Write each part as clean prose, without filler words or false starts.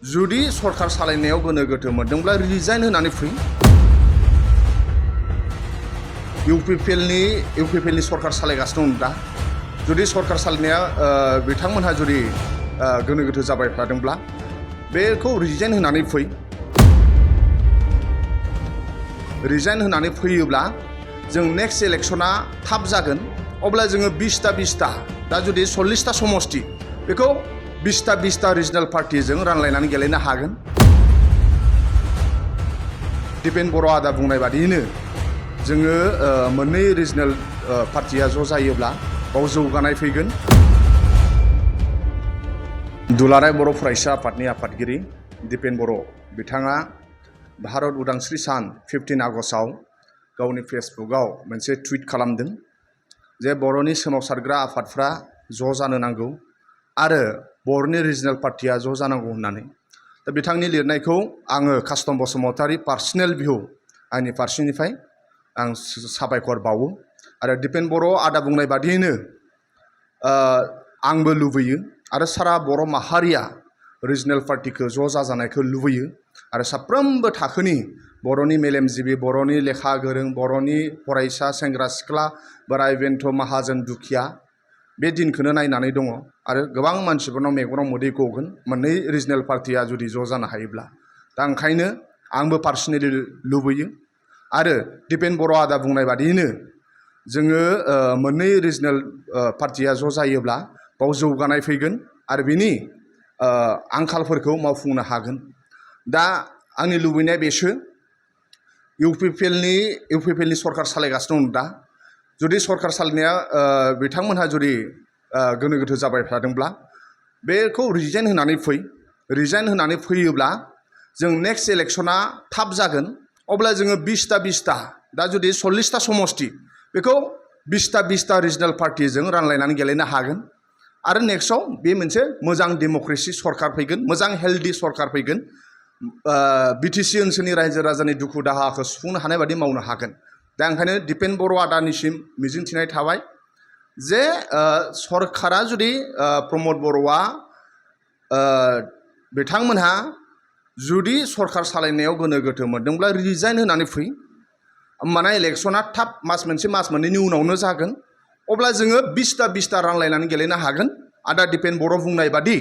जुदि सरकार सालायनायाव गोनो गोथो मोनदोंब्ला रिजाइन होनानै फै। इउपिपिएलनि सरकार सालायगासिनो दं दा। जुदि सरकार सालायनाया बिथांमोनहा जुदि गोनो गोथो जाबाय थादोंब्ला बेखौ रिजाइन होनानै फै। रिजाइन होनानै फैयोब्ला जों नेक्स्ट इलेक्शना थाब जागोन। अब्ला जोङो 20टा दा जुदि 40टा समष्टि बेखौ 20टा रिजनेल पार्टिजों रानलायनानै गेलेनो हागोन। दिपेन बर' आदा बुंनाय बादियैनो जोङो मोननै रिजनेल पार्टिया ज' जायोब्ला बाव जौगानाय फैगोन। दुलाराय बर' फरायसा आफादनि आफादगिरि दिपेन बर' बिथाङा भारत उदांस्रि सान 15 आगस्टआव गावनि फेसबुकआव मोनसे टुइट खालामदों जे बर'नि सोमावसारग्रा आफादफ्रा ज' जानो नांगौ आरो बर'नि रिजनेल पार्टिया ज' जानांगौ होननानै। दा बिथांनि लिरनायखौ आङो कास्टम बसुमतारी पार्सनेल भिउ आंनि फारसेनिफ्राय आं साबायखर बावो। आरो दिपेन बर' आदा बुंनाय बादियैनो आंबो लुबैयो आरो सारा बर' माहारिया रिजनेल पार्टिखौ ज' जाजानायखौ लुबैयो। आरो साफ्रोमबो थाखोनि बर'नि मेलेमजिबि, बर'नि लेखा गोरों, बर'नि फरायसा, सेंग्रा सिख्ला, बोराय बेन्थ, माहाजोन दुखिया बे दिनखौनो नायनानै दङ। आरो गोबां मानसिफोरनाव मेगनाव मोदै गगोन मोननै रिजनेल पार्टिया जुदि ज' जानो हायोब्ला। दा ओंखायनो आंबो पार्सनेलि लुबैयो। आरो दिपेन बर' आदा बुंनाय बादियैनो जोङो मोननै रिजनेल पार्टिया ज' जायोब्ला बाव जौगानाय फैगोन आरो बिनि आंखालफोरखौ मावफुंनो हागोन। दा आंनि लुबैनाया बेसो इउपिपिएलनि सरकार सालायगासिनो दं दा। जुदि सरकार सालायनाया बिथांमोनहा जुदि गोनो गोथो जाबाय थादोंब्ला बेखौ रिजाइन होनानै फै। रिजाइन होनानै फैयोब्ला जों नेक्स्ट इलेक्शना थाब जागोन। अब्ला जोङो 20टा दा जुदि 40टा समष्टि बेखौ 20टा रिजनेल पार्टिजों रानलायनानै गेलेनो हागोन। आरो नेक्स्टआव बे मोनसे मोजां डेम'क्रेसि सरकार फैगोन, मोजां हेल्दि सरकार फैगोन। बिटिसि ओनसोलनि रायजो राजानि दुखु दाहाखौ सुफुंनो हानाय बादि मावनो हागोन। दा ओंखायनो दिपेन बर' आदानिसिम मिजिंथिनाय थाबाय जे सरकारा जुदि प्रमद बर'आ बिथांमोनहा जुदि सरकार सालायनायाव गोनो गोथो मोनदोंब्ला रिजाइन होनानै फै। होमबाना इलेक्शना थाब मास मोननैनि उनावनो जागोन। अब्ला जोङो 20टा रानलायनानै गेलेनो हागोन। आदा दिपेन बर' बुंनाय बादि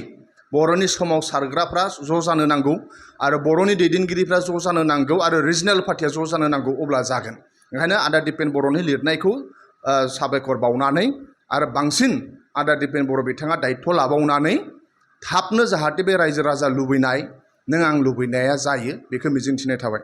बर'नि सोमावसारग्राफ्रा ज' जानो नांगौ आरो बर'नि दैदेनगिरिफ्रा ज' जानो नांगौ आरो रिजनेल पार्टिया ज' जानो नांगौ। अब्ला जागोन। ओंखायनो आदा दिपेन बर'नि लिरनायखौ साबायखर बावनानै आरो बांसिन आदा दिपेन बर' बिथाङा दायित्व लाबावनानै थाबनो जाहाथे बे रायजो राजा लुबैनाय नों आं लुबैनाया जायो बेखौ मिजिंथिनाय थाबाय।